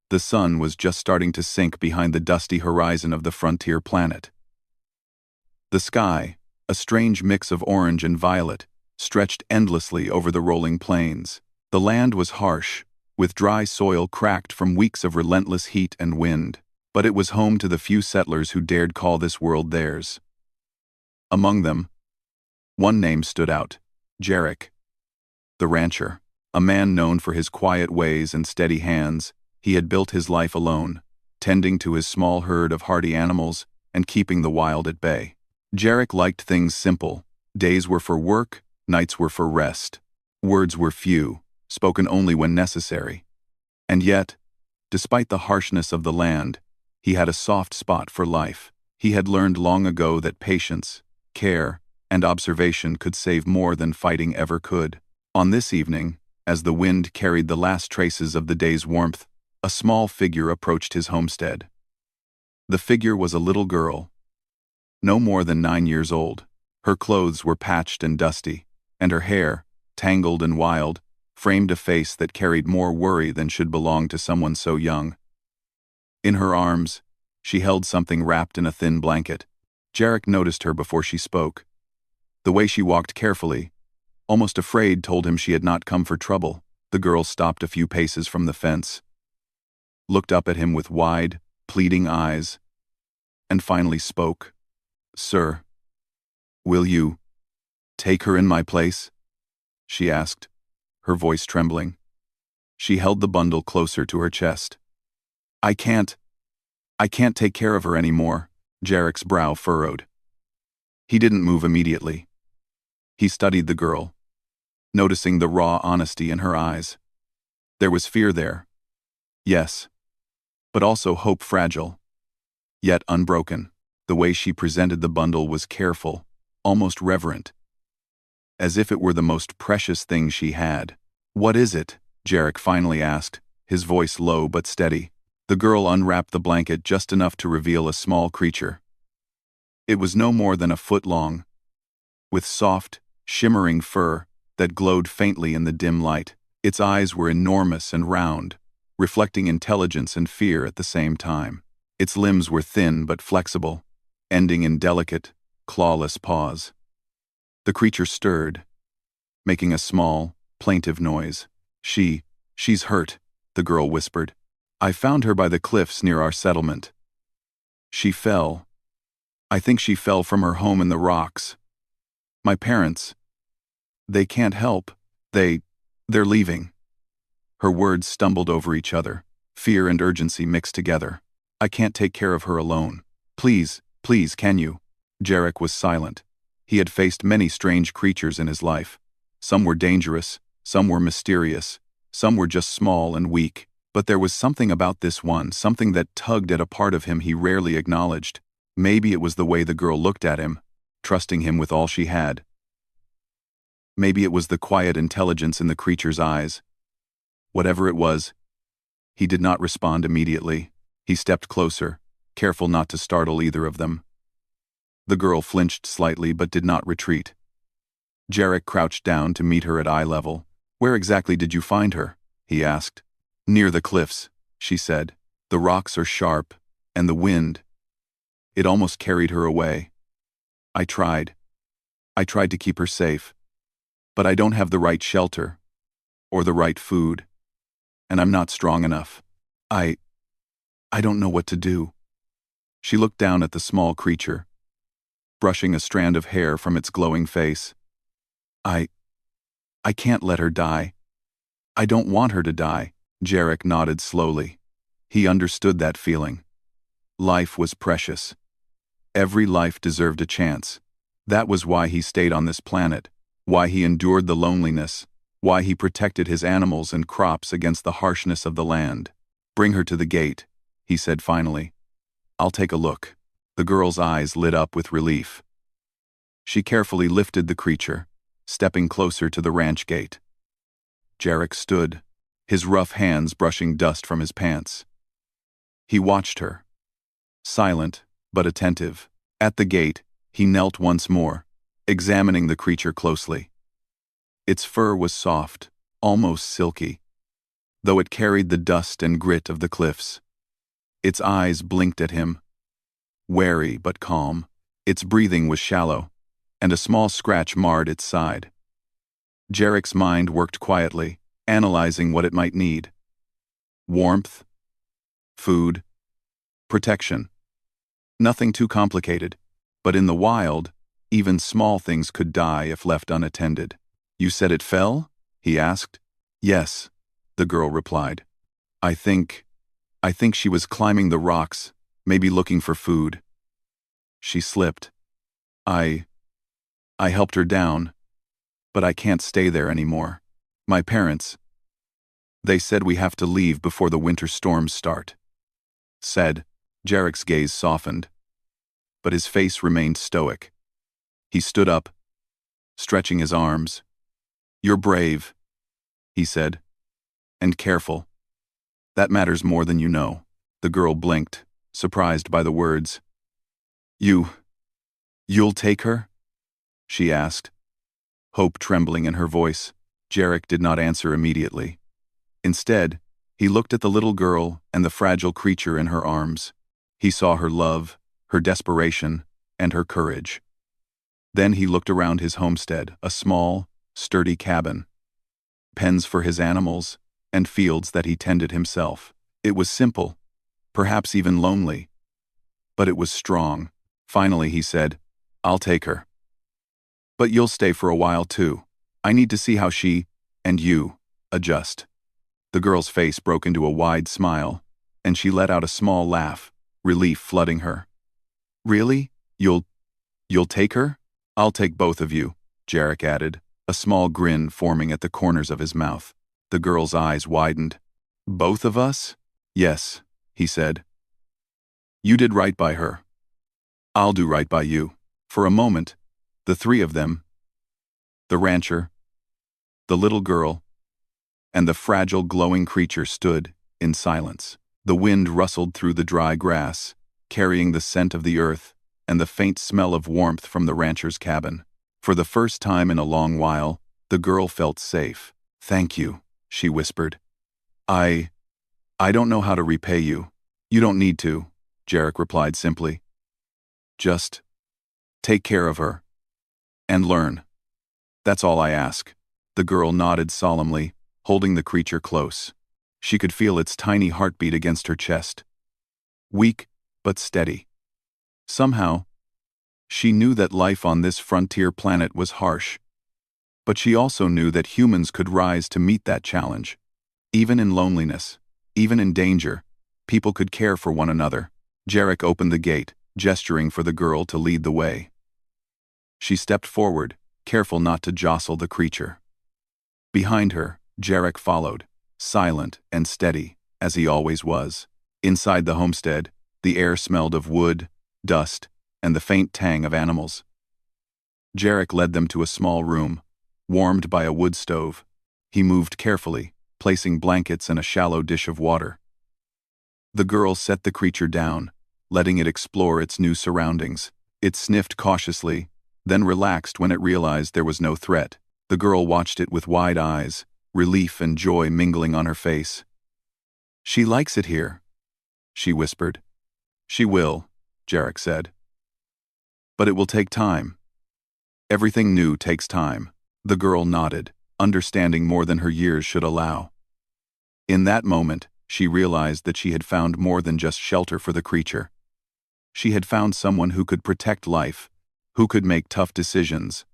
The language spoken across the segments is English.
The sun was just starting to sink behind the dusty horizon of the frontier planet. The sky, a strange mix of orange and violet, stretched endlessly over the rolling plains. The land was harsh, with dry soil cracked from weeks of relentless heat and wind, but it was home to the few settlers who dared call this world theirs. Among them, one name stood out: Jarek, the rancher. A man known for his quiet ways and steady hands. He had built his life alone, tending to his small herd of hardy animals and keeping the wild at bay. Jarek liked things simple. Days were for work, nights were for rest. Words were few, spoken only when necessary. And yet, despite the harshness of the land, he had a soft spot for life. He had learned long ago that patience, care, and observation could save more than fighting ever could. On this evening, as the wind carried the last traces of the day's warmth, a small figure approached his homestead. The figure was a little girl, no more than 9 years old. Her clothes were patched and dusty, and her hair, tangled and wild, framed a face that carried more worry than should belong to someone so young. In her arms, she held something wrapped in a thin blanket. Jarek noticed her before she spoke. The way she walked carefully, almost afraid, told him she had not come for trouble. The girl stopped a few paces from the fence, looked up at him with wide, pleading eyes, and finally spoke. "Sir, will you take her in my place?" she asked, her voice trembling. She held the bundle closer to her chest. I can't take care of her anymore." Jarek's brow furrowed. He didn't move immediately. He studied the girl, noticing the raw honesty in her eyes. There was fear there, yes, but also hope, fragile, yet unbroken. The way she presented the bundle was careful, almost reverent, as if it were the most precious thing she had. "What is it?" Jarek finally asked, his voice low but steady. The girl unwrapped the blanket just enough to reveal a small creature. It was no more than a foot long, with soft, shimmering fur that glowed faintly in the dim light. Its eyes were enormous and round, reflecting intelligence and fear at the same time. Its limbs were thin but flexible, ending in delicate, clawless paws. The creature stirred, making a small, plaintive noise. She's hurt," the girl whispered. "I found her by the cliffs near our settlement. She fell. I think she fell from her home in the rocks. My parents, they can't help. They're leaving." Her words stumbled over each other, fear and urgency mixed together. "I can't take care of her alone. Please, can you?" Jarek was silent. He had faced many strange creatures in his life. Some were dangerous, some were mysterious, some were just small and weak. But there was something about this one, something that tugged at a part of him he rarely acknowledged. Maybe it was the way the girl looked at him, trusting him with all she had. Maybe it was the quiet intelligence in the creature's eyes. Whatever it was, he did not respond immediately. He stepped closer, careful not to startle either of them. The girl flinched slightly but did not retreat. Jarek crouched down to meet her at eye level. "Where exactly did you find her?" he asked. "Near the cliffs," she said. "The rocks are sharp, and the wind, it almost carried her away. I tried to keep her safe, but I don't have the right shelter, or the right food, and I'm not strong enough. I don't know what to do." She looked down at the small creature, brushing a strand of hair from its glowing face. I can't let her die. I don't want her to die." Jarek nodded slowly. He understood that feeling. Life was precious. Every life deserved a chance. That was why he stayed on this planet, why he endured the loneliness, why he protected his animals and crops against the harshness of the land. "Bring her to the gate," he said finally. "I'll take a look." The girl's eyes lit up with relief. She carefully lifted the creature, stepping closer to the ranch gate. Jarek stood, his rough hands brushing dust from his pants. He watched her, silent but attentive. At the gate, he knelt once more, examining the creature closely. Its fur was soft, almost silky. though it carried the dust and grit of the cliffs. Its eyes blinked at him, wary but calm. Its breathing was shallow, and a small scratch marred its side. Jarek's mind worked quietly, analyzing what it might need. Warmth, food, protection. Nothing too complicated, but in the wild, even small things could die if left unattended. "You said it fell?" he asked. "Yes," the girl replied. I think she was climbing the rocks, maybe looking for food. She slipped. I helped her down, but I can't stay there anymore. My parents, they said we have to leave before the winter storms start." Said. Jarek's gaze softened, but his face remained stoic. He stood up, stretching his arms. "You're brave," he said, "and careful. That matters more than you know." The girl blinked, surprised by the words. You'll take her?" she asked, hope trembling in her voice. Jarek did not answer immediately. Instead, he looked at the little girl and the fragile creature in her arms. He saw her love, her desperation, and her courage. Then he looked around his homestead, a small, sturdy cabin, pens for his animals, and fields that he tended himself. It was simple, perhaps even lonely, but it was strong. Finally he said, "I'll take her. But you'll stay for a while too. I need to see how she, and you, adjust." The girl's face broke into a wide smile, and she let out a small laugh, relief flooding her. "Really? You'll take her?" "I'll take both of you," Jarek added, a small grin forming at the corners of his mouth. The girl's eyes widened. "Both of us?" "Yes," he said. "You did right by her. I'll do right by you." For a moment, the three of them, the rancher, the little girl, and the fragile glowing creature stood in silence. The wind rustled through the dry grass, carrying the scent of the earth and the faint smell of warmth from the rancher's cabin. For the first time in a long while, the girl felt safe. "Thank you," she whispered. I don't know how to repay you." "You don't need to," Jarek replied simply. "Just take care of her and learn. That's all I ask." The girl nodded solemnly, holding the creature close. She could feel its tiny heartbeat against her chest. Weak, but steady. Somehow, she knew that life on this frontier planet was harsh. But she also knew that humans could rise to meet that challenge. Even in loneliness, even in danger, people could care for one another. Jarek opened the gate, gesturing for the girl to lead the way. She stepped forward, careful not to jostle the creature. Behind her, Jarek followed, silent and steady, as he always was. Inside the homestead, the air smelled of wood, dust, and the faint tang of animals. Jarek led them to a small room, warmed by a wood stove. He moved carefully, placing blankets and a shallow dish of water. The girl set the creature down, letting it explore its new surroundings. It sniffed cautiously, then relaxed when it realized there was no threat. The girl watched it with wide eyes, relief and joy mingling on her face. "She likes it here," she whispered. "She will," Jarek said. "But it will take time. Everything new takes time." The girl nodded, understanding more than her years should allow. In that moment, she realized that she had found more than just shelter for the creature. She had found someone who could protect life, who could make tough decisions,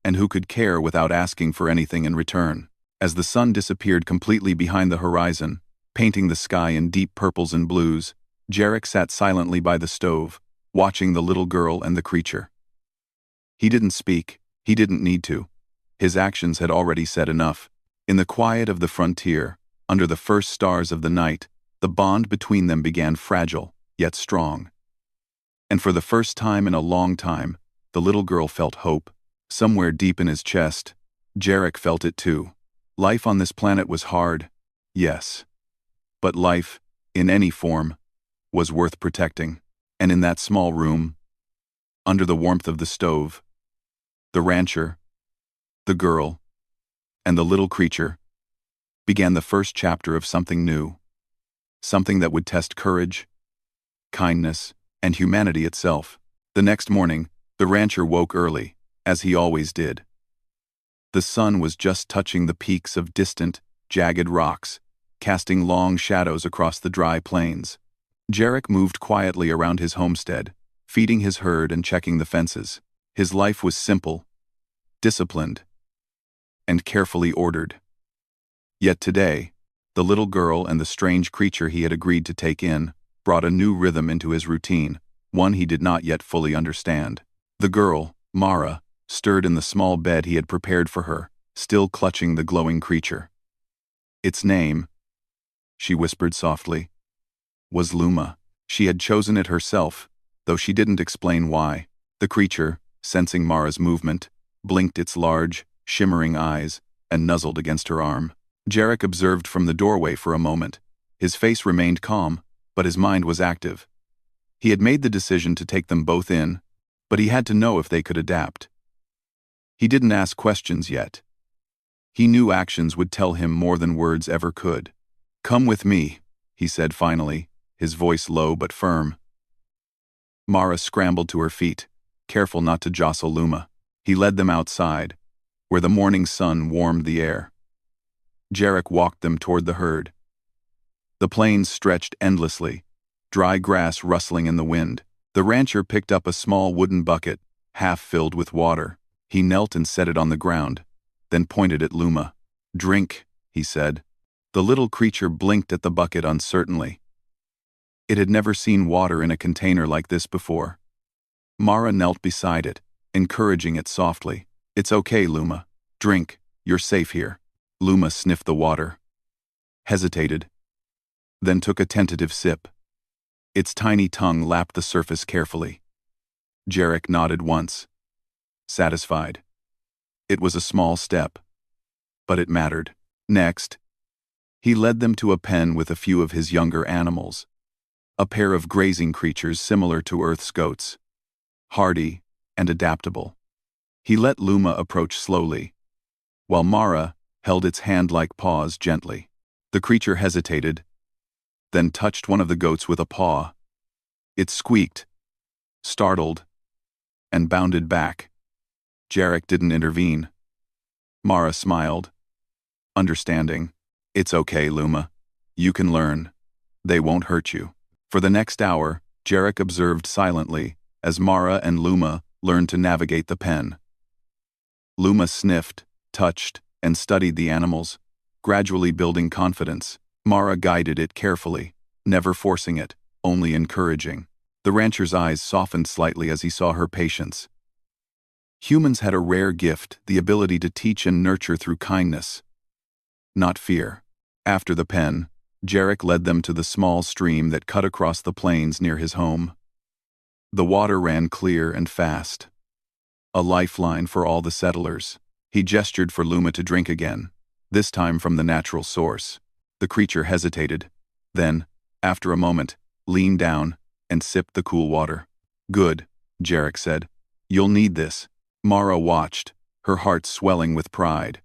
and who could care without asking for anything in return. As the sun disappeared completely behind the horizon, painting the sky in deep purples and blues, Jarek sat silently by the stove, watching the little girl and the creature. He didn't speak, he didn't need to. His actions had already said enough. In the quiet of the frontier, under the first stars of the night, the bond between them began fragile, yet strong. And for the first time in a long time, the little girl felt hope. Somewhere deep in his chest, Jarek felt it too. Life on this planet was hard, yes. But life, in any form, was worth protecting. And in that small room, under the warmth of the stove, the rancher, the girl, and the little creature, began the first chapter of something new, something that would test courage, kindness, and humanity itself. The next morning, the rancher woke early, as he always did. The sun was just touching the peaks of distant, jagged rocks, casting long shadows across the dry plains. Jarek moved quietly around his homestead, feeding his herd and checking the fences. His life was simple, disciplined, and carefully ordered. Yet today, the little girl and the strange creature he had agreed to take in brought a new rhythm into his routine, one he did not yet fully understand. The girl, Mara, stirred in the small bed he had prepared for her, still clutching the glowing creature. Its name, she whispered softly, was Luma. She had chosen it herself, though she didn't explain why. The creature, sensing Mara's movement, blinked its large, shimmering eyes and nuzzled against her arm. Jarek observed from the doorway for a moment. His face remained calm, but his mind was active. He had made the decision to take them both in, but he had to know if they could adapt. He didn't ask questions yet. He knew actions would tell him more than words ever could. "Come with me," he said finally, his voice low but firm. Mara scrambled to her feet, careful not to jostle Luma. He led them outside, where the morning sun warmed the air. Jarek walked them toward the herd. The plains stretched endlessly, dry grass rustling in the wind. The rancher picked up a small wooden bucket, half filled with water. He knelt and set it on the ground, then pointed at Luma. "Drink," he said. The little creature blinked at the bucket uncertainly. It had never seen water in a container like this before. Mara knelt beside it, encouraging it softly. "It's okay, Luma. Drink, you're safe here." Luma sniffed the water, hesitated, then took a tentative sip. Its tiny tongue lapped the surface carefully. Jarek nodded once, satisfied. It was a small step, but it mattered. Next, he led them to a pen with a few of his younger animals, a pair of grazing creatures similar to Earth's goats, hardy and adaptable. He let Luma approach slowly, while Mara held its hand-like paws gently. The creature hesitated, then touched one of the goats with a paw. It squeaked, startled, and bounded back. Jarek didn't intervene. Mara smiled, understanding. "It's okay, Luma. You can learn. They won't hurt you." For the next hour, Jarek observed silently as Mara and Luma learned to navigate the pen. Luma sniffed, touched, and studied the animals, gradually building confidence. Mara guided it carefully, never forcing it, only encouraging. The rancher's eyes softened slightly as he saw her patience. Humans had a rare gift, the ability to teach and nurture through kindness, not fear. After the pen, Jarek led them to the small stream that cut across the plains near his home. The water ran clear and fast, a lifeline for all the settlers. He gestured for Luma to drink again, this time from the natural source. The creature hesitated, then, after a moment, leaned down and sipped the cool water. "Good," Jarek said. "You'll need this." Mara watched, her heart swelling with pride.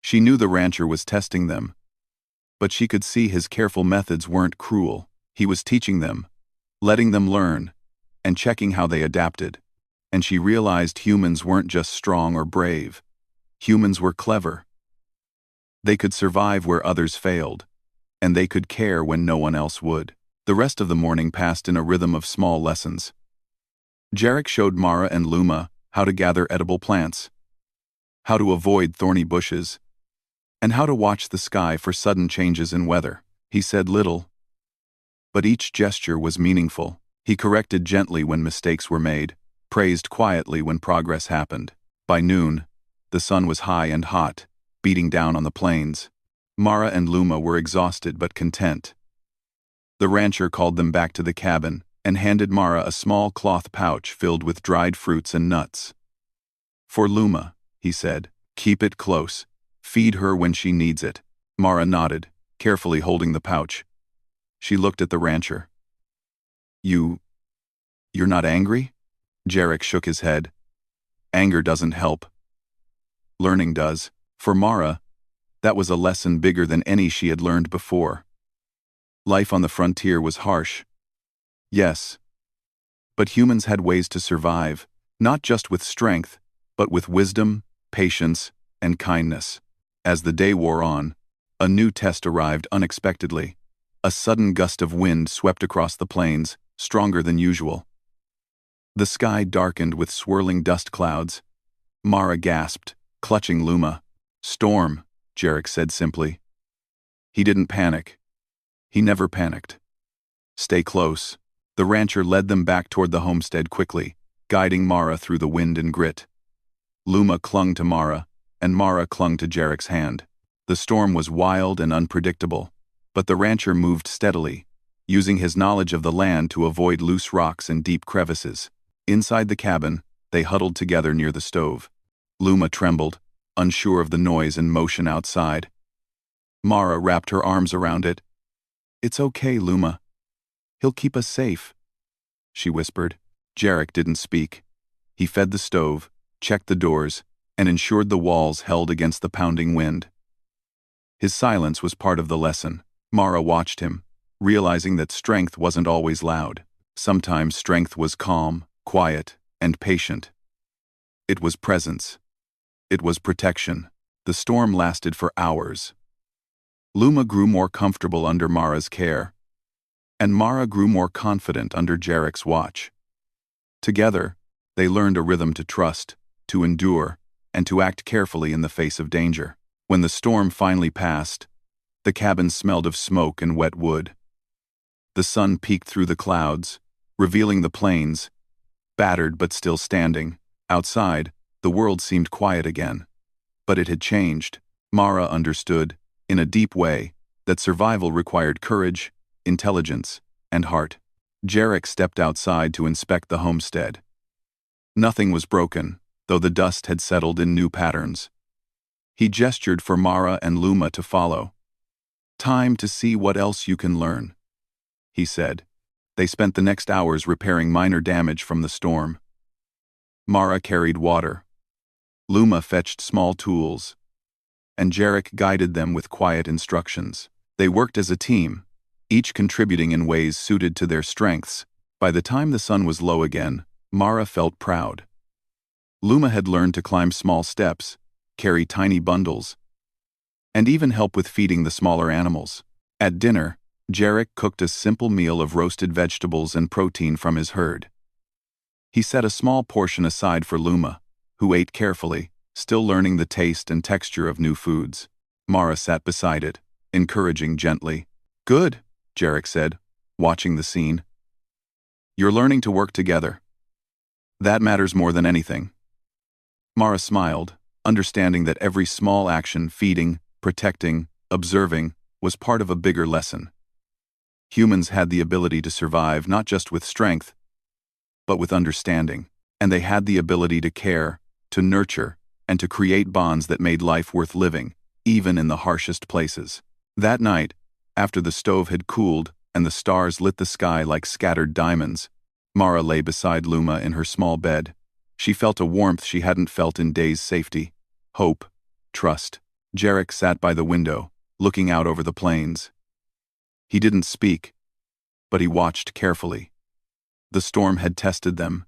She knew the rancher was testing them, but she could see his careful methods weren't cruel. He was teaching them, letting them learn, and checking how they adapted. And she realized humans weren't just strong or brave. Humans were clever. They could survive where others failed, and they could care when no one else would. The rest of the morning passed in a rhythm of small lessons. Jarek showed Mara and Luma how to gather edible plants, how to avoid thorny bushes, and how to watch the sky for sudden changes in weather. He said little, but each gesture was meaningful. He corrected gently when mistakes were made, praised quietly when progress happened. By noon, the sun was high and hot, beating down on the plains. Mara and Luma were exhausted but content. The rancher called them back to the cabin and handed Mara a small cloth pouch filled with dried fruits and nuts. "For Luma," he said, "keep it close. Feed her when she needs it." Mara nodded, carefully holding the pouch. She looked at the rancher. You're not angry?" Jarek shook his head. "Anger doesn't help. Learning does." For Mara, That was a lesson bigger than any she had learned before. Life on the frontier was harsh. Yes. But humans had ways to survive, not just with strength, but with wisdom, patience, and kindness. As the day wore on, a new test arrived unexpectedly. A sudden gust of wind swept across the plains, stronger than usual. The sky darkened with swirling dust clouds. Mara gasped, clutching Luma. "Storm," Jarek said simply. He didn't panic. He never panicked. "Stay close." The rancher led them back toward the homestead quickly, guiding Mara through the wind and grit. Luma clung to Mara, and Mara clung to Jarek's hand. The storm was wild and unpredictable, but the rancher moved steadily, using his knowledge of the land to avoid loose rocks and deep crevices. Inside the cabin, they huddled together near the stove. Luma trembled, unsure of the noise and motion outside. Mara wrapped her arms around it. "It's okay, Luma. He'll keep us safe," she whispered. Jarek didn't speak. He fed the stove, checked the doors, and ensured the walls held against the pounding wind. His silence was part of the lesson. Mara watched him, realizing that strength wasn't always loud. Sometimes strength was calm, quiet, and patient. It was presence. It was protection. The storm lasted for hours. Luma grew more comfortable under Mara's care, and Mara grew more confident under Jarek's watch. Together, they learned a rhythm to trust, to endure, and to act carefully in the face of danger. When the storm finally passed, the cabin smelled of smoke and wet wood. The sun peeked through the clouds, revealing the plains, battered but still standing. Outside, the world seemed quiet again. But it had changed. Mara understood, in a deep way, that survival required courage, intelligence, and heart. Jarek stepped outside to inspect the homestead. Nothing was broken, though the dust had settled in new patterns. He gestured for Mara and Luma to follow. "Time to see what else you can learn," he said. They spent the next hours repairing minor damage from the storm. Mara carried water. Luma fetched small tools, and Jarek guided them with quiet instructions. They worked as a team, each contributing in ways suited to their strengths. By the time the sun was low again, Mara felt proud. Luma had learned to climb small steps, carry tiny bundles, and even help with feeding the smaller animals. At dinner, Jarek cooked a simple meal of roasted vegetables and protein from his herd. He set a small portion aside for Luma, who ate carefully, still learning the taste and texture of new foods. Mara sat beside it, encouraging gently. "Good," Jarek said, watching the scene. "You're learning to work together. That matters more than anything." Mara smiled, understanding that every small action, feeding, protecting, observing, was part of a bigger lesson. Humans had the ability to survive not just with strength, but with understanding, and they had the ability to care, to nurture, and to create bonds that made life worth living, even in the harshest places. That night, after the stove had cooled and the stars lit the sky like scattered diamonds, Mara lay beside Luma in her small bed. She felt a warmth she hadn't felt in days: safety, hope, trust. Jarek sat by the window, looking out over the plains. He didn't speak, but he watched carefully. The storm had tested them,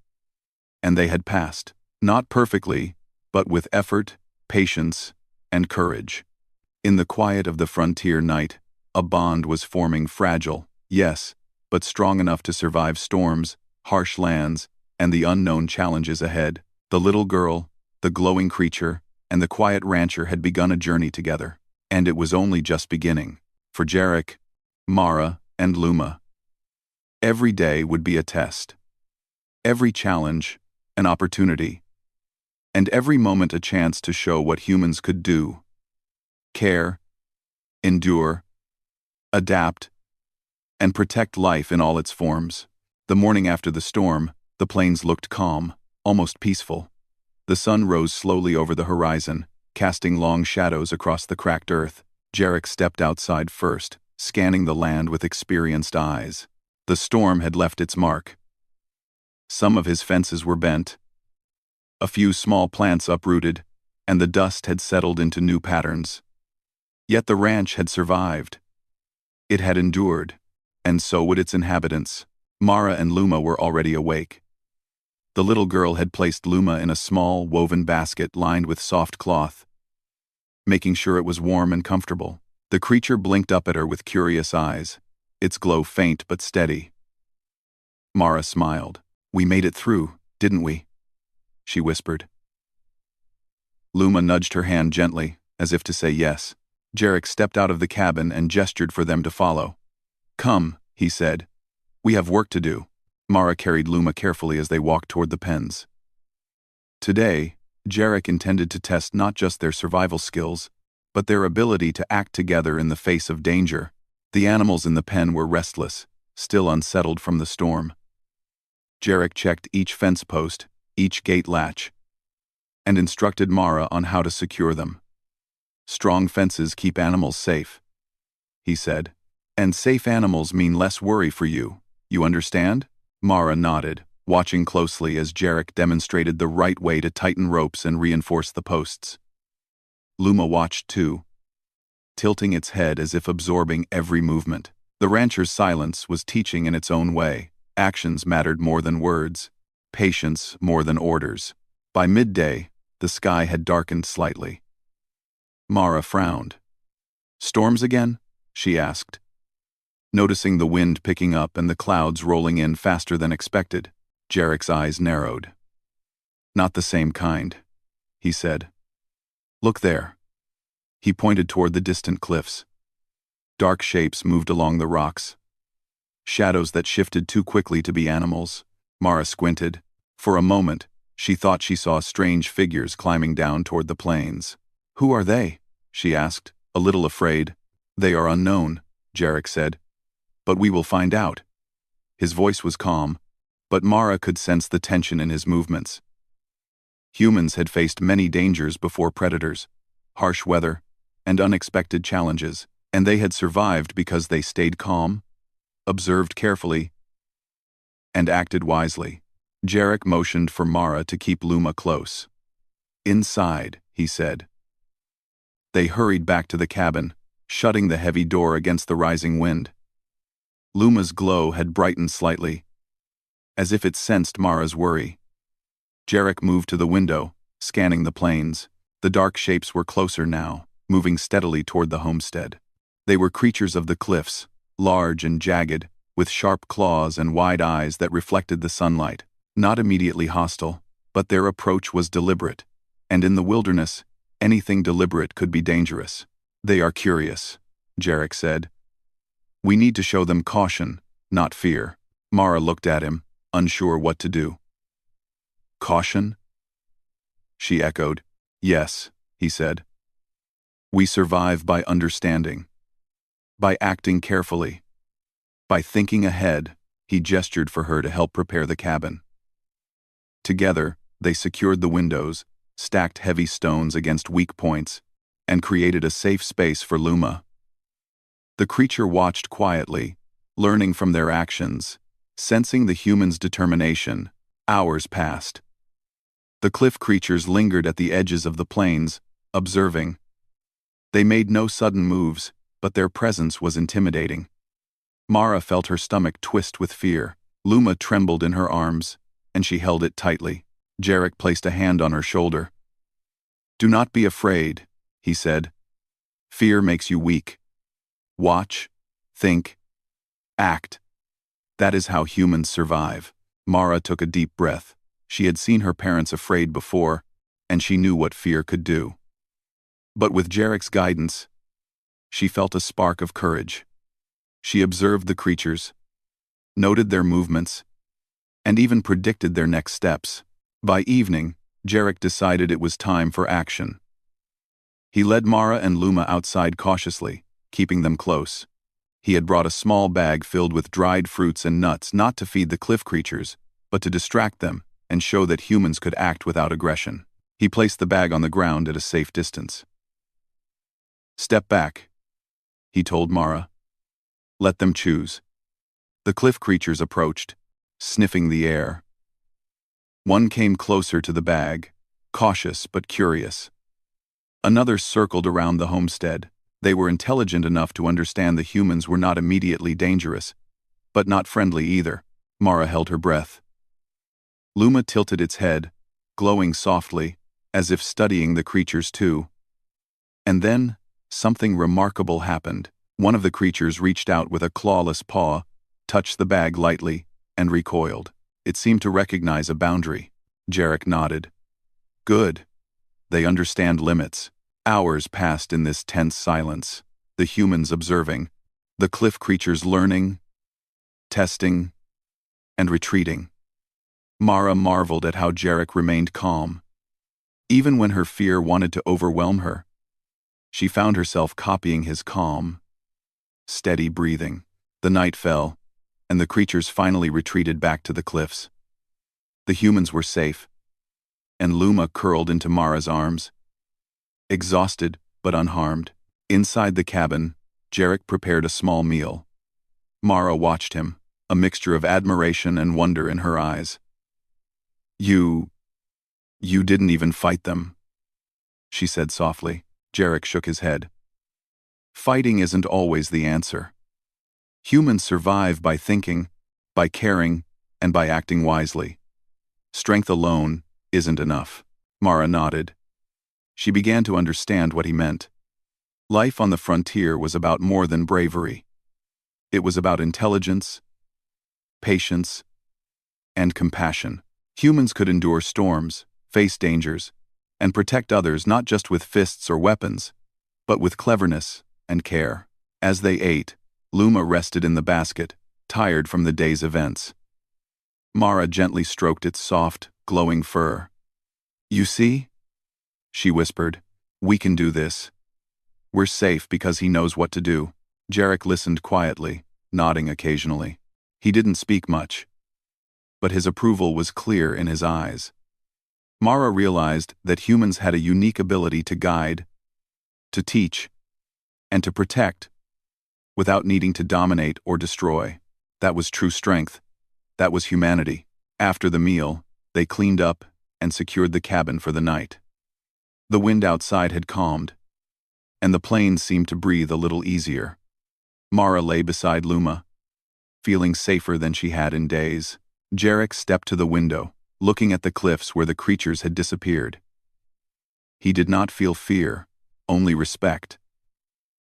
and they had passed. Not perfectly, but with effort, patience, and courage. In the quiet of the frontier night, a bond was forming, fragile, yes, but strong enough to survive storms, harsh lands, and the unknown challenges ahead. The little girl, the glowing creature, and the quiet rancher had begun a journey together, and it was only just beginning. For Jarek, Mara, and Luma, every day would be a test. Every challenge, an opportunity. And every moment a chance to show what humans could do. Care, endure, adapt, and protect life in all its forms. The morning after the storm, the plains looked calm, almost peaceful. The sun rose slowly over the horizon, casting long shadows across the cracked earth. Jarek stepped outside first, scanning the land with experienced eyes. The storm had left its mark. Some of his fences were bent, a few small plants uprooted, and the dust had settled into new patterns. Yet the ranch had survived. It had endured, and so would its inhabitants. Mara and Luma were already awake. The little girl had placed Luma in a small, woven basket lined with soft cloth, making sure it was warm and comfortable. The creature blinked up at her with curious eyes, its glow faint but steady. Mara smiled. "We made it through, didn't we?" she whispered. Luma nudged her hand gently, as if to say yes. Jarek stepped out of the cabin and gestured for them to follow. "Come," he said. "We have work to do." Mara carried Luma carefully as they walked toward the pens. Today, Jarek intended to test not just their survival skills, but their ability to act together in the face of danger. The animals in the pen were restless, still unsettled from the storm. Jarek checked each fence post, each gate latch, and instructed Mara on how to secure them. "Strong fences keep animals safe," he said. "And safe animals mean less worry for you. You understand?" Mara nodded, watching closely as Jarek demonstrated the right way to tighten ropes and reinforce the posts. Luma watched too, tilting its head as if absorbing every movement. The rancher's silence was teaching in its own way. Actions mattered more than words, patience more than orders. By midday, the sky had darkened slightly. Mara frowned. "Storms again?" she asked. Noticing the wind picking up and the clouds rolling in faster than expected, Jarek's eyes narrowed. "Not the same kind," he said. "Look there." He pointed toward the distant cliffs. Dark shapes moved along the rocks. Shadows that shifted too quickly to be animals. Mara squinted. For a moment, she thought she saw strange figures climbing down toward the plains. "Who are they?" she asked, a little afraid. "They are unknown," Jarek said. "But we will find out." His voice was calm, but Mara could sense the tension in his movements. Humans had faced many dangers before: predators, harsh weather, and unexpected challenges, and they had survived because they stayed calm, observed carefully, and acted wisely. Jarek motioned for Mara to keep Luma close. "Inside," he said. They hurried back to the cabin, shutting the heavy door against the rising wind. Luma's glow had brightened slightly, as if it sensed Mara's worry. Jarek moved to the window, scanning the plains. The dark shapes were closer now, moving steadily toward the homestead. They were creatures of the cliffs, large and jagged, with sharp claws and wide eyes that reflected the sunlight. Not immediately hostile, but their approach was deliberate, and in the wilderness, anything deliberate could be dangerous. "They are curious," Jarek said. "We need to show them caution, not fear." Mara looked at him, unsure what to do. "Caution?" she echoed. "Yes," he said. "We survive by understanding, by acting carefully, by thinking ahead." He gestured for her to help prepare the cabin. Together, they secured the windows, stacked heavy stones against weak points, and created a safe space for Luma. The creature watched quietly, learning from their actions, sensing the human's determination. Hours passed. The cliff creatures lingered at the edges of the plains, observing. They made no sudden moves, but their presence was intimidating. Mara felt her stomach twist with fear. Luma trembled in her arms, and she held it tightly. Jarek placed a hand on her shoulder. "Do not be afraid," he said. "Fear makes you weak. Watch, think, act. That is how humans survive." Mara took a deep breath. She had seen her parents afraid before, and she knew what fear could do. But with Jarek's guidance, she felt a spark of courage. She observed the creatures, noted their movements, and even predicted their next steps. By evening, Jarek decided it was time for action. He led Mara and Luma outside cautiously, keeping them close. He had brought a small bag filled with dried fruits and nuts, not to feed the cliff creatures, but to distract them and show that humans could act without aggression. He placed the bag on the ground at a safe distance. "Step back," he told Mara. "Let them choose." The cliff creatures approached, sniffing the air. One came closer to the bag, cautious but curious. Another circled around the homestead. They were intelligent enough to understand the humans were not immediately dangerous, but not friendly either. Mara held her breath. Luma tilted its head, glowing softly, as if studying the creatures too. And then, something remarkable happened. One of the creatures reached out with a clawless paw, touched the bag lightly, and recoiled. It seemed to recognize a boundary. Jarek nodded. Good. They understand limits. Hours passed in this tense silence, the humans observing, the cliff creatures learning, testing, and retreating. Mara marveled at how Jarek remained calm. Even when her fear wanted to overwhelm her, she found herself copying his calm, steady breathing. The night fell, and the creatures finally retreated back to the cliffs. The humans were safe, and Luma curled into Mara's arms. Exhausted, but unharmed. Inside the cabin, Jarek prepared a small meal. Mara watched him, a mixture of admiration and wonder in her eyes. You didn't even fight them," she said softly. Jarek shook his head. Fighting isn't always the answer. Humans survive by thinking, by caring, and by acting wisely. Strength alone isn't enough. Mara nodded. She began to understand what he meant. Life on the frontier was about more than bravery. It was about intelligence, patience, and compassion. Humans could endure storms, face dangers, and protect others not just with fists or weapons, but with cleverness and care. As they ate, Luma rested in the basket, tired from the day's events. Mara gently stroked its soft, glowing fur. "You see?" she whispered. "We can do this. We're safe because he knows what to do." Jarek listened quietly, nodding occasionally. He didn't speak much, but his approval was clear in his eyes. Mara realized that humans had a unique ability to guide, to teach, and to protect, without needing to dominate or destroy. That was true strength. That was humanity. After the meal, they cleaned up and secured the cabin for the night. The wind outside had calmed, and the plains seemed to breathe a little easier. Mara lay beside Luma, feeling safer than she had in days. Jarek stepped to the window, looking at the cliffs where the creatures had disappeared. He did not feel fear, only respect.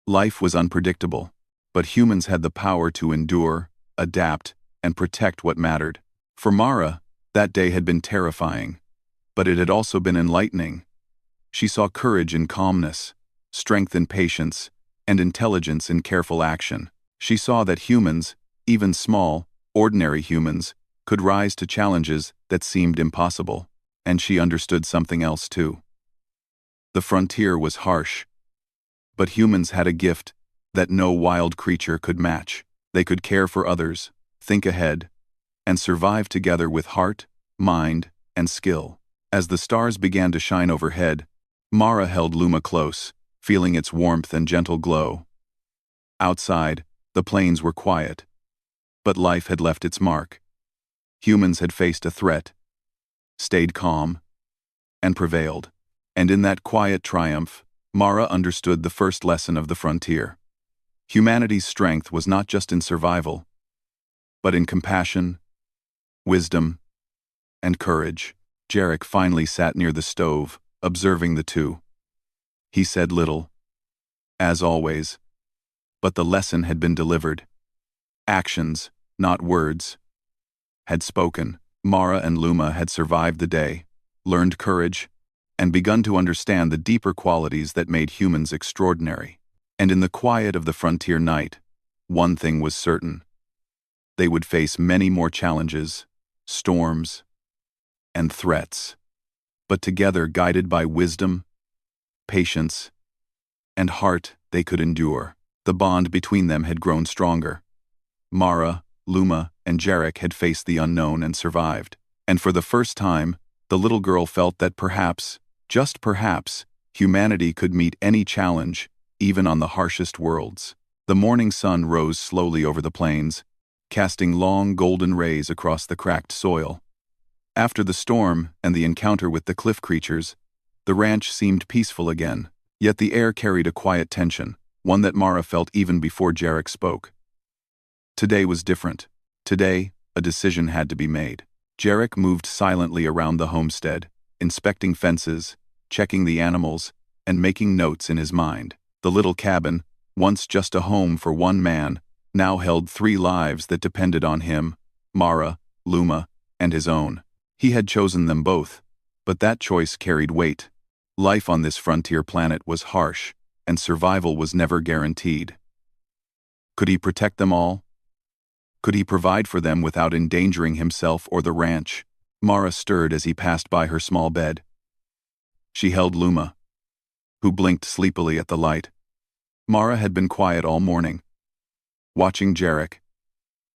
Life was unpredictable, but humans had the power to endure, adapt, and protect what mattered. For Mara, that day had been terrifying, but it had also been enlightening. She saw courage in calmness, strength in patience, and intelligence in careful action. She saw that humans, even small, ordinary humans, could rise to challenges that seemed impossible. And she understood something else too. The frontier was harsh, but humans had a gift that no wild creature could match. They could care for others, think ahead, and survive together with heart, mind, and skill. As the stars began to shine overhead, Mara held Luma close, feeling its warmth and gentle glow. Outside, the plains were quiet, but life had left its mark. Humans had faced a threat, stayed calm, and prevailed. And in that quiet triumph, Mara understood the first lesson of the frontier. Humanity's strength was not just in survival, but in compassion, wisdom, and courage. Jarek finally sat near the stove, observing the two. He said little, as always, but the lesson had been delivered. Actions, not words, had spoken. Mara and Luma had survived the day, learned courage, and begun to understand the deeper qualities that made humans extraordinary. And in the quiet of the frontier night, one thing was certain. They would face many more challenges, storms, and threats. But together, guided by wisdom, patience, and heart, they could endure. The bond between them had grown stronger. Mara, Luma, and Jarek had faced the unknown and survived. And for the first time, the little girl felt that perhaps, just perhaps, humanity could meet any challenge, even on the harshest worlds. The morning sun rose slowly over the plains, casting long golden rays across the cracked soil. After the storm and the encounter with the cliff creatures, the ranch seemed peaceful again, yet the air carried a quiet tension. one that Mara felt even before Jarek spoke. Today was different. Today, a decision had to be made. Jarek moved silently around the homestead, inspecting fences, checking the animals, and making notes in his mind. The little cabin, once just a home for one man, now held 3 lives that depended on him: Mara, Luma, and his own. He had chosen them both, but that choice carried weight. Life on this frontier planet was harsh, and survival was never guaranteed. Could he protect them all? Could he provide for them without endangering himself or the ranch? Mara stirred as he passed by her small bed. She held Luma, who blinked sleepily at the light. Mara had been quiet all morning, watching Jarek,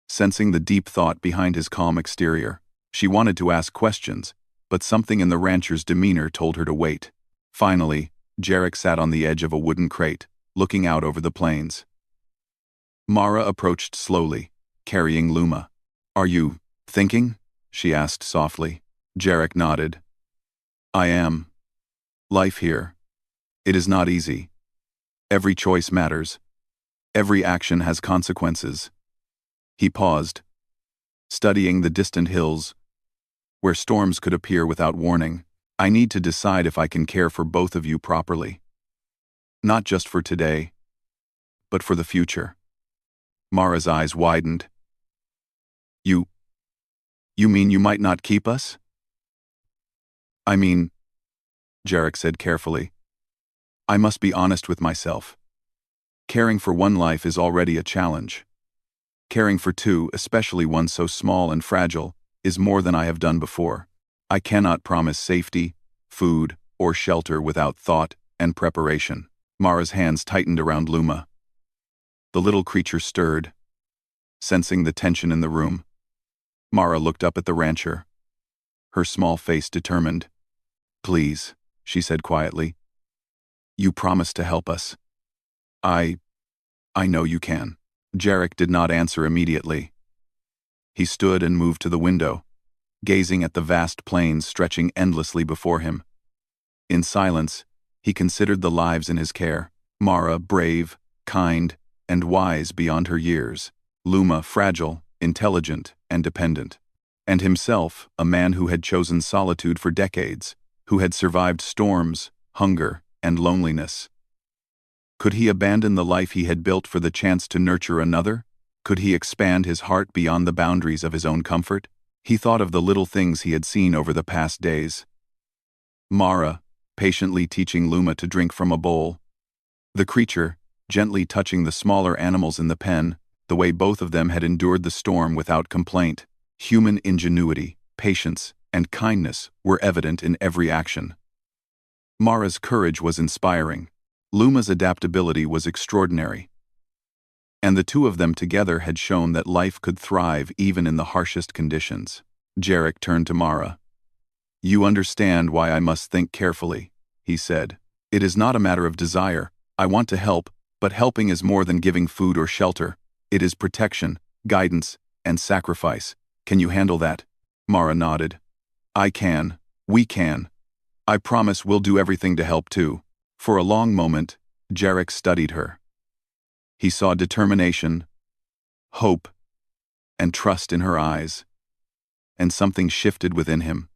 sensing the deep thought behind his calm exterior. She wanted to ask questions, but something in the rancher's demeanor told her to wait. Finally, Jarek sat on the edge of a wooden crate, looking out over the plains. Mara approached slowly, carrying Luma. "Are you thinking?" she asked softly. Jarek nodded. "I am. Life here. It is not easy. Every choice matters. Every action has consequences." He paused, studying the distant hills, where storms could appear without warning. "I need to decide if I can care for both of you properly. Not just for today, but for the future." Mara's eyes widened. You mean you might not keep us?" "I mean," Jarek said carefully, "I must be honest with myself. Caring for one life is already a challenge. Caring for 2, especially one so small and fragile, is more than I have done before. I cannot promise safety, food, or shelter without thought and preparation." Mara's hands tightened around Luma. The little creature stirred, sensing the tension in the room. Mara looked up at the rancher, her small face determined. "Please," she said quietly. "You promised to help us. I know you can." Jarek did not answer immediately. He stood and moved to the window, gazing at the vast plains stretching endlessly before him. In silence, he considered the lives in his care: Mara, brave, kind, and wise beyond her years; Luma, fragile, intelligent, and dependent; and himself, a man who had chosen solitude for decades, who had survived storms, hunger, and loneliness. Could he abandon the life he had built for the chance to nurture another? Could he expand his heart beyond the boundaries of his own comfort? He thought of the little things he had seen over the past days. Mara, patiently teaching Luma to drink from a bowl. The creature, gently touching the smaller animals in the pen, the way both of them had endured the storm without complaint. Human ingenuity, patience, and kindness were evident in every action. Mara's courage was inspiring. Luma's adaptability was extraordinary. And the 2 of them together had shown that life could thrive even in the harshest conditions. Jarek turned to Mara. "You understand why I must think carefully," he said. "It is not a matter of desire. I want to help, but helping is more than giving food or shelter. It is protection, guidance, and sacrifice. Can you handle that?" Mara nodded. "I can. We can. I promise we'll do everything to help too." For a long moment, Jarek studied her. He saw determination, hope, and trust in her eyes. And something shifted within him.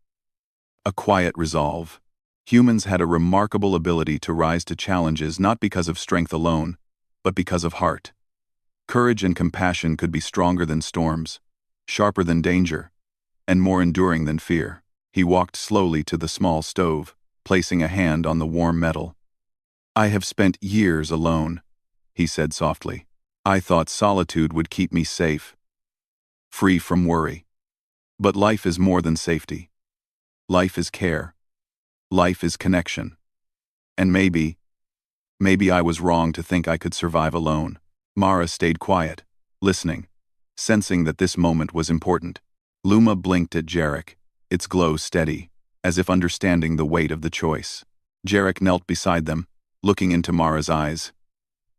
A quiet resolve. Humans had a remarkable ability to rise to challenges not because of strength alone, but because of heart. Courage and compassion could be stronger than storms, sharper than danger, and more enduring than fear. He walked slowly to the small stove, placing a hand on the warm metal. "I have spent years alone," he said softly. "I thought solitude would keep me safe, free from worry. But life is more than safety. Life is care. Life is connection. And maybe I was wrong to think I could survive alone." Mara stayed quiet, listening, sensing that this moment was important. Luma blinked at Jarek, its glow steady, as if understanding the weight of the choice. Jarek knelt beside them, looking into Mara's eyes.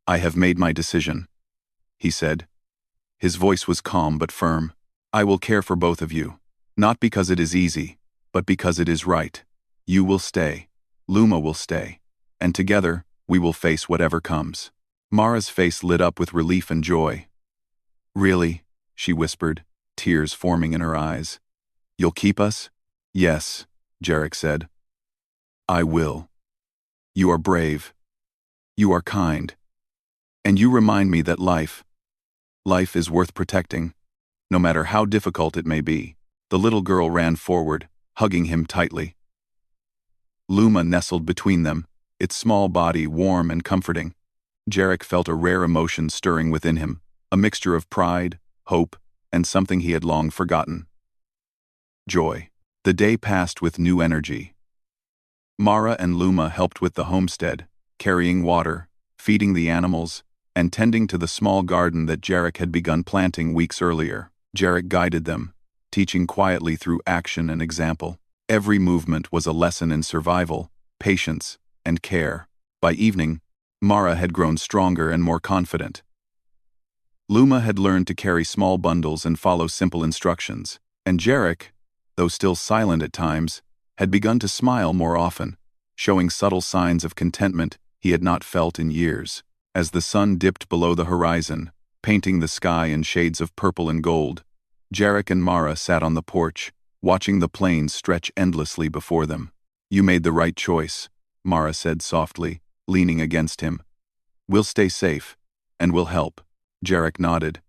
"I have made my decision," he said. His voice was calm but firm. "I will care for both of you, not because it is easy, but because it is right. You will stay. Luma will stay. And together, we will face whatever comes." Mara's face lit up with relief and joy. "Really?" she whispered, tears forming in her eyes. "You'll keep us?" "Yes," Jarek said. "I will. You are brave. You are kind. And you remind me that life is worth protecting, no matter how difficult it may be." The little girl ran forward, hugging him tightly. Luma nestled between them, its small body warm and comforting. Jarek felt a rare emotion stirring within him, a mixture of pride, hope, and something he had long forgotten. Joy. The day passed with new energy. Mara and Luma helped with the homestead, carrying water, feeding the animals, and tending to the small garden that Jarek had begun planting weeks earlier. Jarek guided them, teaching quietly through action and example. Every movement was a lesson in survival, patience, and care. By evening, Mara had grown stronger and more confident. Luma had learned to carry small bundles and follow simple instructions, and Jarek, though still silent at times, had begun to smile more often, showing subtle signs of contentment he had not felt in years. As the sun dipped below the horizon, painting the sky in shades of purple and gold, Jarek and Mara sat on the porch, watching the plains stretch endlessly before them. "You made the right choice," Mara said softly, leaning against him. "We'll stay safe, and we'll help." Jarek nodded.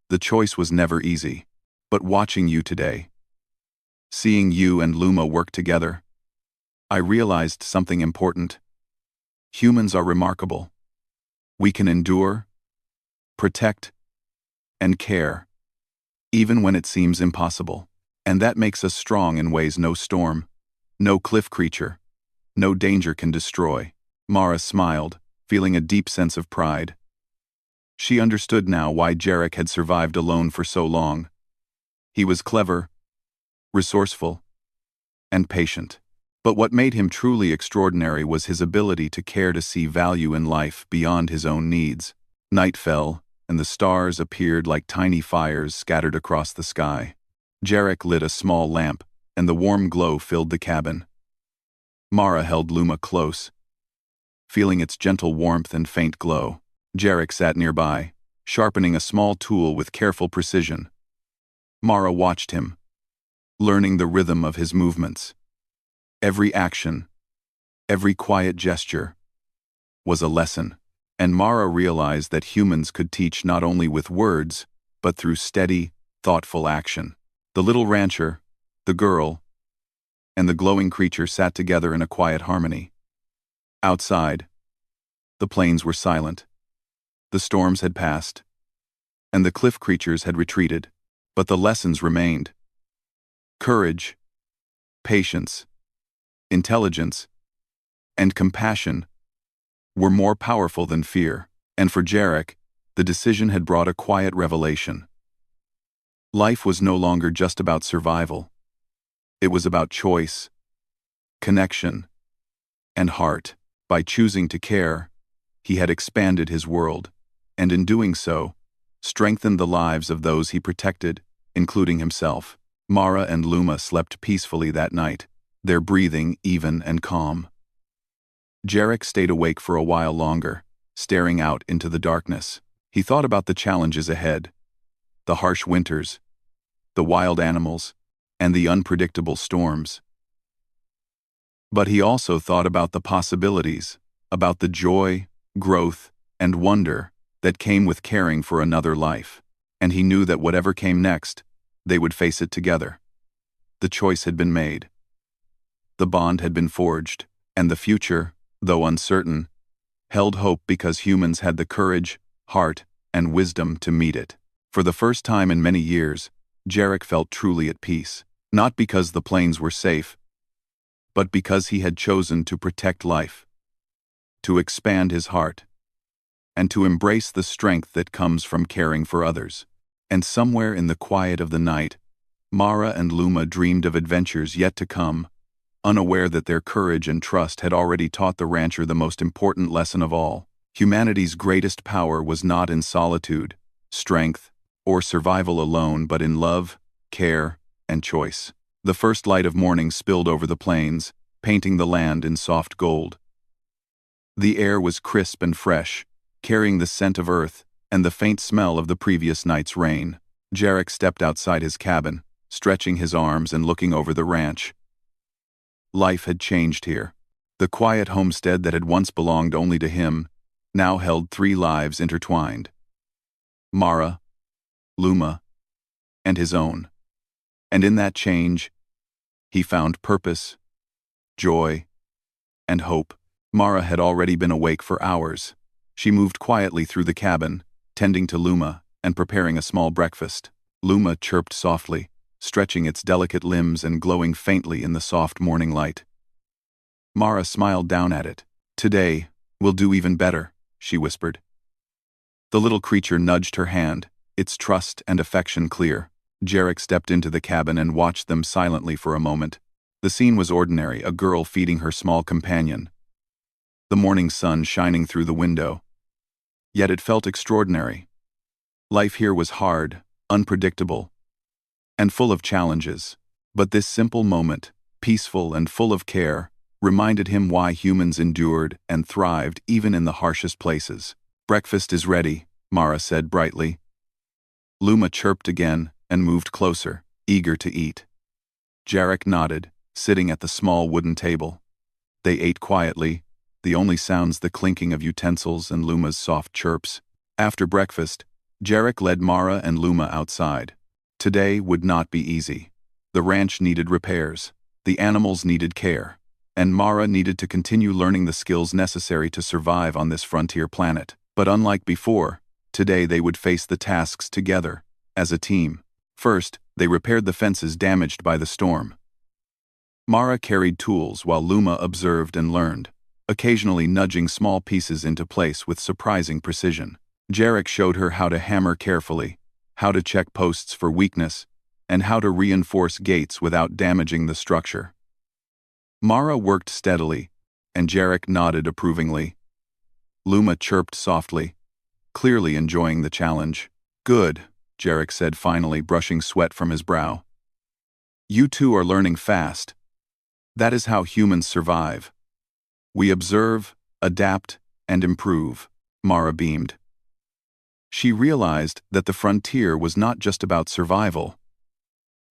"The choice was never easy, but watching you today, seeing you and Luma work together, I realized something important. Humans are remarkable. We can endure, protect, and care, even when it seems impossible. And that makes us strong in ways no storm, no cliff creature, no danger can destroy." Mara smiled, feeling a deep sense of pride. She understood now why Jarek had survived alone for so long. He was clever, resourceful, and patient. But what made him truly extraordinary was his ability to care to see value in life beyond his own needs. Night fell, and the stars appeared like tiny fires scattered across the sky. Jarek lit a small lamp, and the warm glow filled the cabin. Mara held Luma close, feeling its gentle warmth and faint glow. Jarek sat nearby, sharpening a small tool with careful precision. Mara watched him, learning the rhythm of his movements. Every action, every quiet gesture, was a lesson, and Mara realized that humans could teach not only with words, but through steady, thoughtful action. The little rancher, the girl, and the glowing creature sat together in a quiet harmony. Outside, the plains were silent. The storms had passed, and the cliff creatures had retreated, but the lessons remained. Courage, patience, intelligence, and compassion were more powerful than fear, and for Jarek, the decision had brought a quiet revelation. Life was no longer just about survival. It was about choice, connection, and heart. By choosing to care, he had expanded his world, and in doing so, strengthened the lives of those he protected, including himself. Mara and Luma slept peacefully that night, their breathing even and calm. Jarek stayed awake for a while longer, staring out into the darkness. He thought about the challenges ahead, the harsh winters, the wild animals, and the unpredictable storms. But he also thought about the possibilities, about the joy, growth, and wonder that came with caring for another life. And he knew that whatever came next, they would face it together. The choice had been made. The bond had been forged, and the future, though uncertain, held hope because humans had the courage, heart, and wisdom to meet it. For the first time in many years, Jarek felt truly at peace, not because the plains were safe, but because he had chosen to protect life, to expand his heart, and to embrace the strength that comes from caring for others. And somewhere in the quiet of the night, Mara and Luma dreamed of adventures yet to come, unaware that their courage and trust had already taught the rancher the most important lesson of all. Humanity's greatest power was not in solitude, strength, or survival alone, but in love, care, and choice. The first light of morning spilled over the plains, painting the land in soft gold. The air was crisp and fresh, carrying the scent of earth and the faint smell of the previous night's rain. Jarek stepped outside his cabin, stretching his arms and looking over the ranch. Life had changed here. The quiet homestead that had once belonged only to him now held 3 lives intertwined: Mara, Luma, and his own. And in that change, he found purpose, joy, and hope. Mara had already been awake for hours. She moved quietly through the cabin, tending to Luma and preparing a small breakfast. Luma chirped softly, stretching its delicate limbs and glowing faintly in the soft morning light. Mara smiled down at it. "Today, we'll do even better," she whispered. The little creature nudged her hand, its trust and affection clear. Jarek stepped into the cabin and watched them silently for a moment. The scene was ordinary, a girl feeding her small companion, the morning sun shining through the window. Yet it felt extraordinary. Life here was hard, unpredictable, and full of challenges. But this simple moment, peaceful and full of care, reminded him why humans endured and thrived even in the harshest places. "Breakfast is ready," Mara said brightly. Luma chirped again and moved closer, eager to eat. Jarek nodded, sitting at the small wooden table. They ate quietly, the only sounds the clinking of utensils and Luma's soft chirps. After breakfast, Jarek led Mara and Luma outside. Today would not be easy. The ranch needed repairs, the animals needed care, and Mara needed to continue learning the skills necessary to survive on this frontier planet. But unlike before, today they would face the tasks together, as a team. First, they repaired the fences damaged by the storm. Mara carried tools while Luma observed and learned, occasionally nudging small pieces into place with surprising precision. Jarek showed her how to hammer carefully, how to check posts for weakness, and how to reinforce gates without damaging the structure. Mara worked steadily, and Jarek nodded approvingly. Luma chirped softly, clearly enjoying the challenge. "Good," Jarek said finally, brushing sweat from his brow. "You two are learning fast. That is how humans survive. We observe, adapt, and improve." Mara beamed. She realized that the frontier was not just about survival.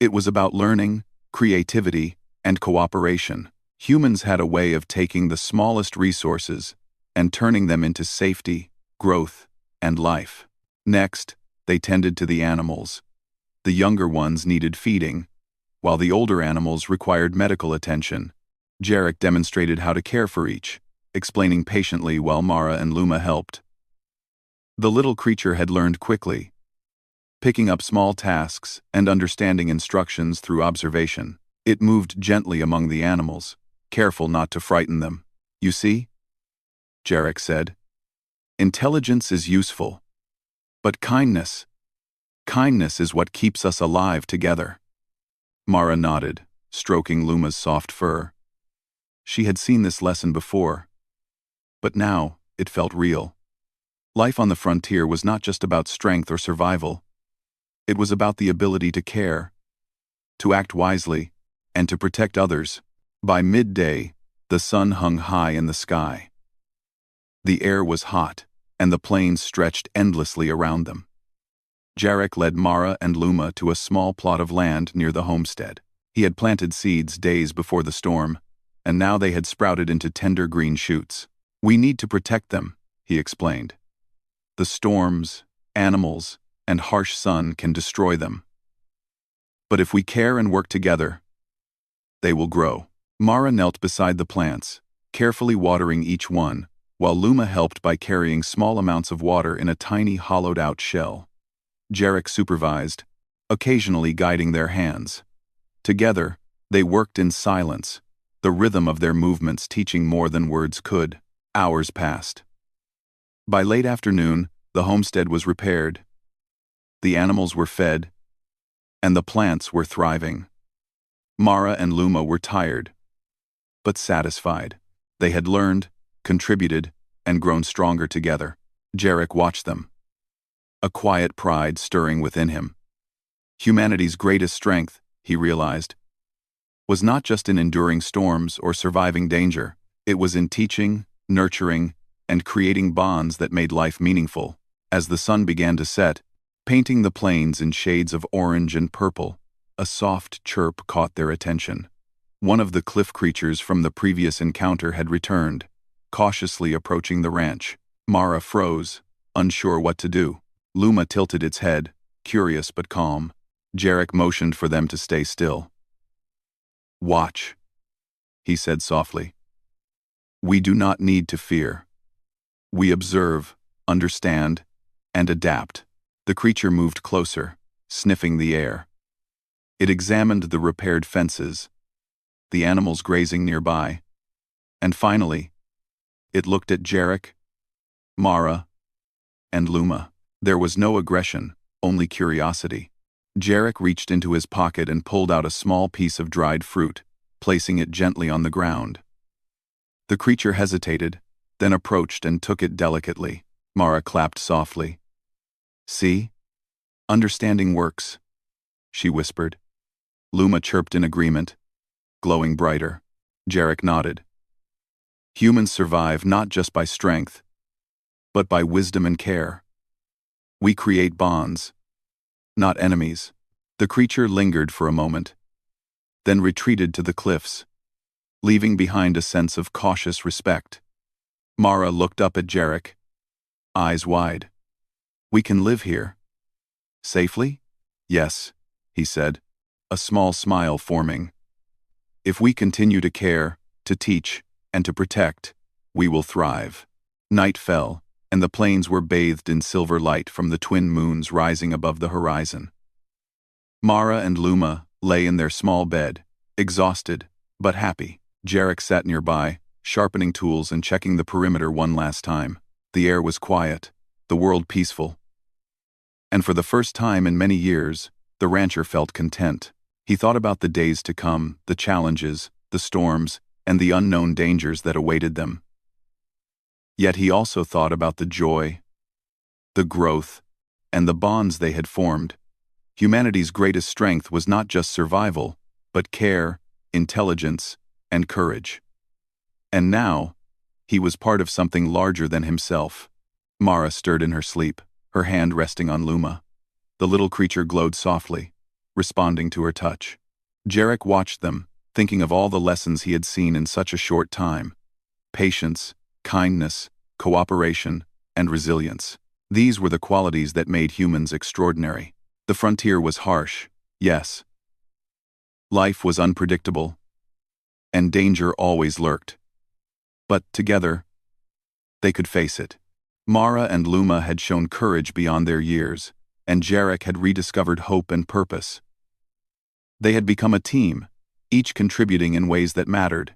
It was about learning, creativity, and cooperation. Humans had a way of taking the smallest resources and turning them into safety, growth, and life. Next, they tended to the animals. The younger ones needed feeding, while the older animals required medical attention. Jarek demonstrated how to care for each, explaining patiently while Mara and Luma helped. The little creature had learned quickly, picking up small tasks and understanding instructions through observation. It moved gently among the animals, careful not to frighten them. "You see?" Jarek said. "Intelligence is useful. But kindness is what keeps us alive together." Mara nodded, stroking Luma's soft fur. She had seen this lesson before, but now it felt real. Life on the frontier was not just about strength or survival. It was about the ability to care, to act wisely, and to protect others. By midday, the sun hung high in the sky. The air was hot, and the plains stretched endlessly around them. Jarek led Mara and Luma to a small plot of land near the homestead. He had planted seeds days before the storm, and now they had sprouted into tender green shoots. "We need to protect them," he explained. "The storms, animals, and harsh sun can destroy them. But if we care and work together, they will grow." Mara knelt beside the plants, carefully watering each one, while Luma helped by carrying small amounts of water in a tiny hollowed-out shell. Jarek supervised, occasionally guiding their hands. Together, they worked in silence, the rhythm of their movements teaching more than words could. Hours passed. By late afternoon, the homestead was repaired. The animals were fed, and the plants were thriving. Mara and Luma were tired, but satisfied. They had learned, contributed, and grown stronger together. Jarek watched them, a quiet pride stirring within him. Humanity's greatest strength, he realized, was not just in enduring storms or surviving danger. It was in teaching, nurturing, and creating bonds that made life meaningful. As the sun began to set, painting the plains in shades of orange and purple, a soft chirp caught their attention. One of the cliff creatures from the previous encounter had returned, cautiously approaching the ranch. Mara froze, unsure what to do. Luma tilted its head, curious but calm. Jarek motioned for them to stay still. "Watch," he said softly. "We do not need to fear. We observe, understand, and adapt." The creature moved closer, sniffing the air. It examined the repaired fences, the animals grazing nearby, and finally, it looked at Jarek, Mara, and Luma. There was no aggression, only curiosity. Jarek reached into his pocket and pulled out a small piece of dried fruit, placing it gently on the ground. The creature hesitated, then approached and took it delicately. Mara clapped softly. "See? Understanding works," she whispered. Luma chirped in agreement, glowing brighter. Jarek nodded. "Humans survive not just by strength, but by wisdom and care. We create bonds, not enemies." The creature lingered for a moment, then retreated to the cliffs, leaving behind a sense of cautious respect. Mara looked up at Jarek, eyes wide. "We can live here. Safely?" "Yes," he said, a small smile forming. "If we continue to care, to teach, and to protect, we will thrive." Night fell, and the plains were bathed in silver light from the twin moons rising above the horizon. Mara and Luma lay in their small bed, exhausted, but happy. Jarek sat nearby, sharpening tools and checking the perimeter one last time. The air was quiet, the world peaceful. And for the first time in many years, the rancher felt content. He thought about the days to come, the challenges, the storms, and the unknown dangers that awaited them. Yet he also thought about the joy, the growth, and the bonds they had formed. Humanity's greatest strength was not just survival, but care, intelligence, and courage. And now, he was part of something larger than himself. Mara stirred in her sleep, her hand resting on Luma. The little creature glowed softly, responding to her touch. Jarek watched them, thinking of all the lessons he had seen in such a short time. Patience, kindness, cooperation, and resilience. These were the qualities that made humans extraordinary. The frontier was harsh, yes. Life was unpredictable, and danger always lurked. But together, they could face it. Mara and Luma had shown courage beyond their years, and Jarek had rediscovered hope and purpose. They had become a team, each contributing in ways that mattered,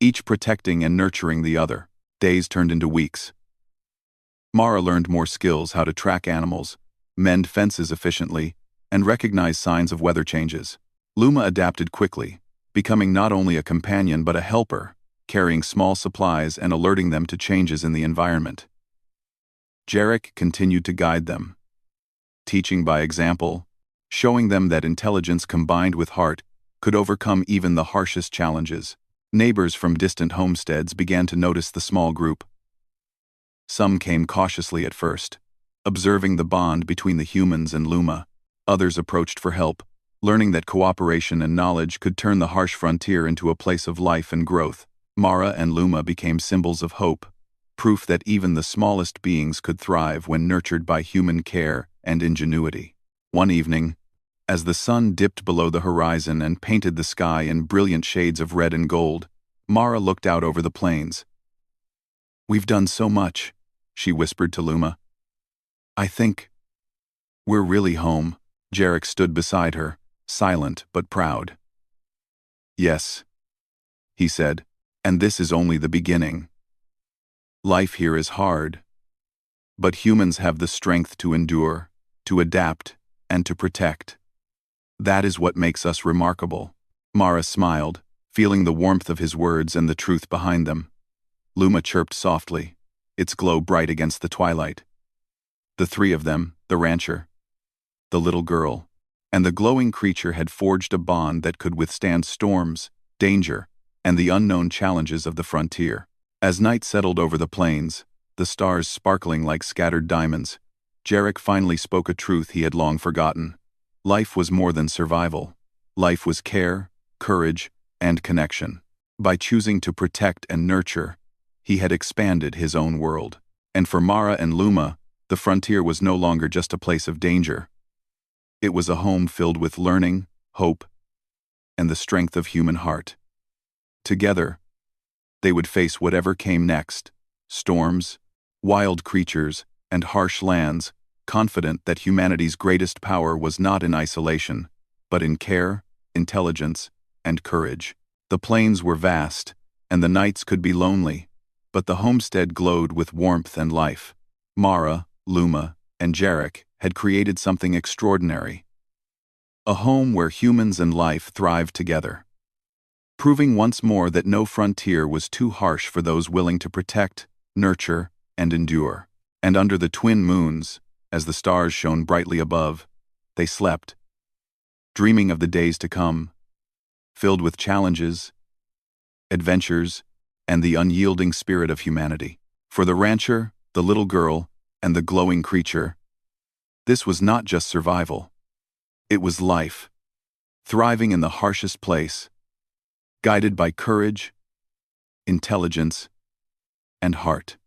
each protecting and nurturing the other. Days turned into weeks. Mara learned more skills: how to track animals, mend fences efficiently, and recognize signs of weather changes. Luma adapted quickly, becoming not only a companion but a helper, carrying small supplies and alerting them to changes in the environment. Jarek continued to guide them, teaching by example, showing them that intelligence combined with heart could overcome even the harshest challenges. Neighbors from distant homesteads began to notice the small group. Some came cautiously at first, observing the bond between the humans and Luma. Others approached for help, learning that cooperation and knowledge could turn the harsh frontier into a place of life and growth. Mara and Luma became symbols of hope, proof that even the smallest beings could thrive when nurtured by human care and ingenuity. One evening, as the sun dipped below the horizon and painted the sky in brilliant shades of red and gold, Mara looked out over the plains. "We've done so much," she whispered to Luma. "I think we're really home." Jarek stood beside her, silent but proud. "Yes," he said, "and this is only the beginning. Life here is hard, but humans have the strength to endure, to adapt, and to protect. That is what makes us remarkable." Mara smiled, feeling the warmth of his words and the truth behind them. Luma chirped softly, its glow bright against the twilight. The three of them, the rancher, the little girl, and the glowing creature had forged a bond that could withstand storms, danger, and the unknown challenges of the frontier. As night settled over the plains, the stars sparkling like scattered diamonds, Jarek finally spoke a truth he had long forgotten. Life was more than survival. Life was care, courage, and connection. By choosing to protect and nurture, he had expanded his own world. And for Mara and Luma, the frontier was no longer just a place of danger. It was a home filled with learning, hope, and the strength of human heart. Together, they would face whatever came next: storms, wild creatures, and harsh lands, confident that humanity's greatest power was not in isolation, but in care, intelligence, and courage. The plains were vast, and the nights could be lonely, but the homestead glowed with warmth and life. Mara, Luma, and Jarek had created something extraordinary. A home where humans and life thrived together, proving once more that no frontier was too harsh for those willing to protect, nurture, and endure. And under the twin moons, as the stars shone brightly above, they slept, dreaming of the days to come, filled with challenges, adventures, and the unyielding spirit of humanity. For the rancher, the little girl, and the glowing creature, this was not just survival. It was life, thriving in the harshest place, guided by courage, intelligence, and heart.